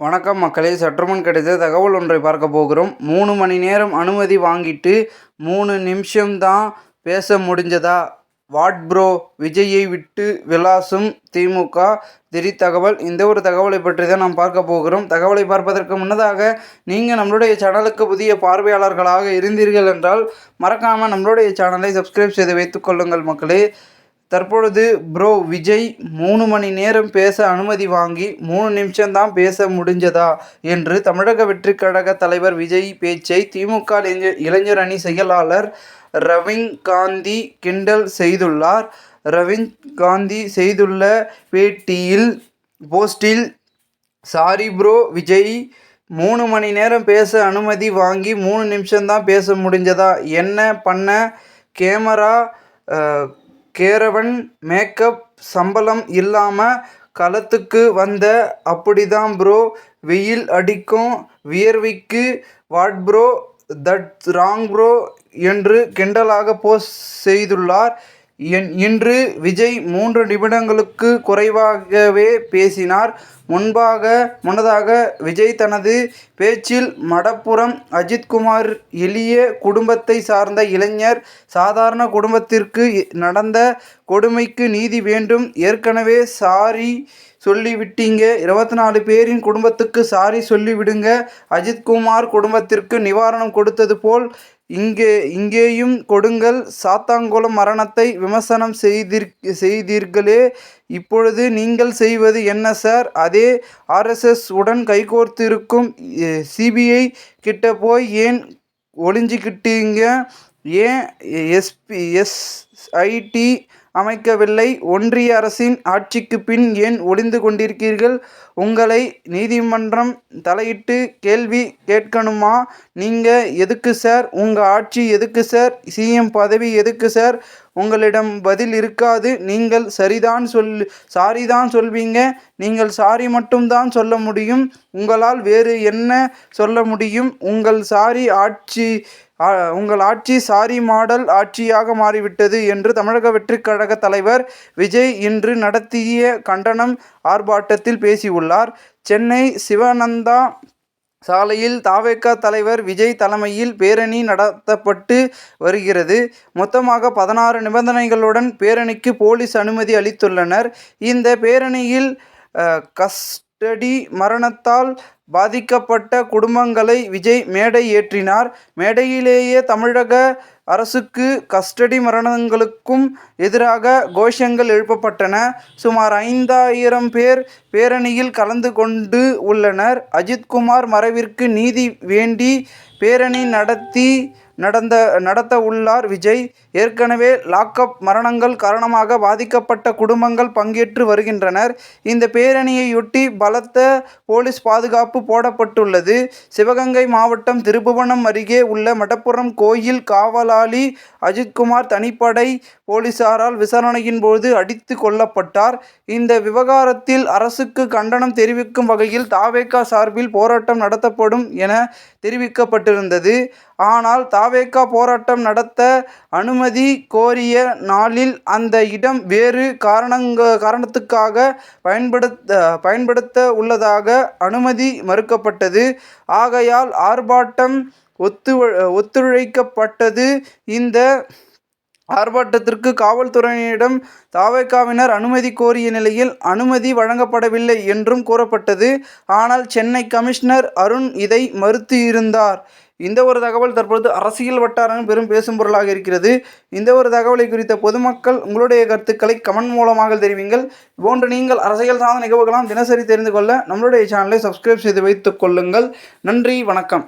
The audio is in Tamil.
வணக்கம் மக்களே, சற்றுமுன் கிடைத்த தகவல் ஒன்றை பார்க்க போகிறோம். 3 மணி நேரம் அனுமதி வாங்கிட்டு 3 நிமிஷம்தான் பேச முடிஞ்சதா? வாட் ப்ரோ, விஜயை விட்டு விளாசும் திமுக திடீர் தகவல். இந்த ஒரு தகவலை பற்றி தான் நாம் பார்க்க போகிறோம். தகவலை பார்ப்பதற்கு முன்னதாக நீங்கள் நம்மளுடைய சேனலுக்கு புதிய பார்வையாளர்களாக இருந்தீர்கள் என்றால் மறக்காமல் நம்மளுடைய சேனலை சப்ஸ்கிரைப் செய்து வைத்துக் கொள்ளுங்கள் மக்களே. தற்பொழுது ப்ரோ, விஜய் 3 மணி நேரம் பேச அனுமதி வாங்கி 3 நிமிஷம்தான் பேச முடிஞ்சதா என்று தமிழக வெற்றி கழக தலைவர் விஜய் பேச்சை திமுக இளைஞர் அணி செயலாளர் ரவீன் காந்தி கிண்டல் செய்துள்ளார். ரவீன் காந்தி செய்துள்ள போஸ்டில் சாரி ப்ரோ, விஜய் 3 மணி நேரம் பேச அனுமதி வாங்கி 3 நிமிஷம்தான் பேச முடிஞ்சதா? என்ன பண்ண? கேமரா, கேரவன், மேக்கப், சம்பளம் இல்லாமல் களத்துக்கு வந்த அப்படிதான் ப்ரோ. வெயில் அடிக்கும் வியர்வைக்கு what bro, that's wrong bro என்று கிண்டலாக போஸ்ட் செய்துள்ளார். இன்று விஜய் 3 நிமிடங்களுக்கு குறைவாகவே பேசினார். முன்னதாக விஜய் தனது பேச்சில் மடப்புறம் அஜித்குமார் எளிய குடும்பத்தை சார்ந்த இளைஞர், சாதாரண குடும்பத்திற்கு நடந்த கொடுமைக்கு நீதி வேண்டும். ஏற்கனவே சாரி சொல்லிவிட்டீங்க, 24 பேரின் குடும்பத்துக்கு சாரி சொல்லிவிடுங்க. அஜித்குமார் குடும்பத்திற்கு நிவாரணம் கொடுத்தது போல் இங்கேயும் கொடுங்கள். சாத்தான்குளம் மரணத்தை விமர்சனம் செய்தீர்களே, இப்பொழுது நீங்கள் செய்வது என்ன சார்? அதே RSS உடன் கைகோர்த்திருக்கும் CBI கிட்ட போய் ஏன் ஒளிஞ்சிக்கிட்டீங்க? ஏன் SIT அமைக்கவில்லை? ஒன்றிய அரசின் ஆட்சிக்கு பின் ஏன் ஒளிந்து கொண்டிருக்கிறீர்கள்? உங்களை நீதிமன்றம் தலையிட்டு கேள்வி கேட்கணுமா? நீங்கள் எதுக்கு சார்? உங்கள் ஆட்சி எதுக்கு சார்? CM பதவி எதுக்கு சார்? உங்களிடம் பதில் இருக்காது. நீங்கள் சாரி தான் சொல்வீங்க. நீங்கள் சாரி மட்டும்தான் சொல்ல முடியும். உங்களால் வேறு என்ன சொல்ல முடியும்? உங்கள் ஆட்சி சாரி மாடல் ஆட்சியாக மாறிவிட்டது என்று தமிழக வெற்றி கழக தலைவர் விஜய் இன்று நடத்திய கண்டனம் ஆர்ப்பாட்டத்தில் பேசியுள்ளார். சென்னை சிவானந்தா சாலையில் தவேக தலைவர் விஜய் தலைமையில் பேரணி நடத்தப்பட்டு வருகிறது. மொத்தமாக 16 நிபந்தனைகளுடன் பேரணிக்கு போலீஸ் அனுமதி அளித்துள்ளனர். இந்த பேரணியில் கஸ்டடி மரணத்தால் பாதிக்கப்பட்ட குடும்பங்களை விஜய் மேடை ஏற்றினார். மேடையிலேயே தமிழக அரசுக்கு கஸ்டடி மரணங்களுக்கும் எதிராக கோஷங்கள் எழுப்பப்பட்டன. சுமார் 5000 பேர் பேரணியில் கலந்து கொண்டு உள்ளனர். அஜித்குமார் மறைவிற்கு நீதி வேண்டி பேரணி நடத்த உள்ளார் விஜய். ஏற்கனவே லாக்அப் மரணங்கள் காரணமாக பாதிக்கப்பட்ட குடும்பங்கள் பங்கேற்று வருகின்றனர். இந்த பேரணியையொட்டி பலத்த போலீஸ் பாதுகாப்பு போடப்பட்டுள்ளது. சிவகங்கை மாவட்டம் திருப்புவனம் அருகே உள்ள மடப்புறம் கோயில் காவலாளி அஜித்குமார் தனிப்படை போலீசாரால் விசாரணையின் போது அடித்து கொல்லப்பட்டார். இந்த விவகாரத்தில் அரசுக்கு கண்டனம் தெரிவிக்கும் வகையில் தவேக சார்பில் போராட்டம் நடத்தப்படும் என தெரிவிக்கப்பட்டிருந்தது. ஆனால் தவேக போராட்டம் நடத்த அனுமதி கோரிய நாளில் அந்த இடம் வேறு காரணத்துக்காக பயன்படுத்த உள்ளதாக அனுமதி மறுக்கப்பட்டது. ஆகையால் ஆர்ப்பாட்டம் ஒத்துழைக்கப்பட்டது. இந்த ஆர்ப்பாட்டத்திற்கு காவல்துறையினரிடம் தவேகவினர் அனுமதி கோரிய நிலையில் அனுமதி வழங்கப்படவில்லை என்றும் கூறப்பட்டது. ஆனால் சென்னை கமிஷனர் அருண் இதை மறுத்து இருந்தார். இந்த ஒரு தகவல் தற்பொழுது அரசியல் வட்டாரம் பெரும் பேசும் பொருளாக இருக்கிறது. இந்த ஒரு தகவலை குறித்த பொதுமக்கள் உங்களுடைய கருத்துக்களை கமெண்ட் மூலமாக தெரிவிங்கள். போன்று நீங்கள் அரசியல் சார்ந்த நிகழ்வுகளாம் தினசரி தெரிந்து கொள்ள நம்மளுடைய சேனலை சப்ஸ்கிரைப் செய்து வைத்துக் கொள்ளுங்கள். நன்றி, வணக்கம்.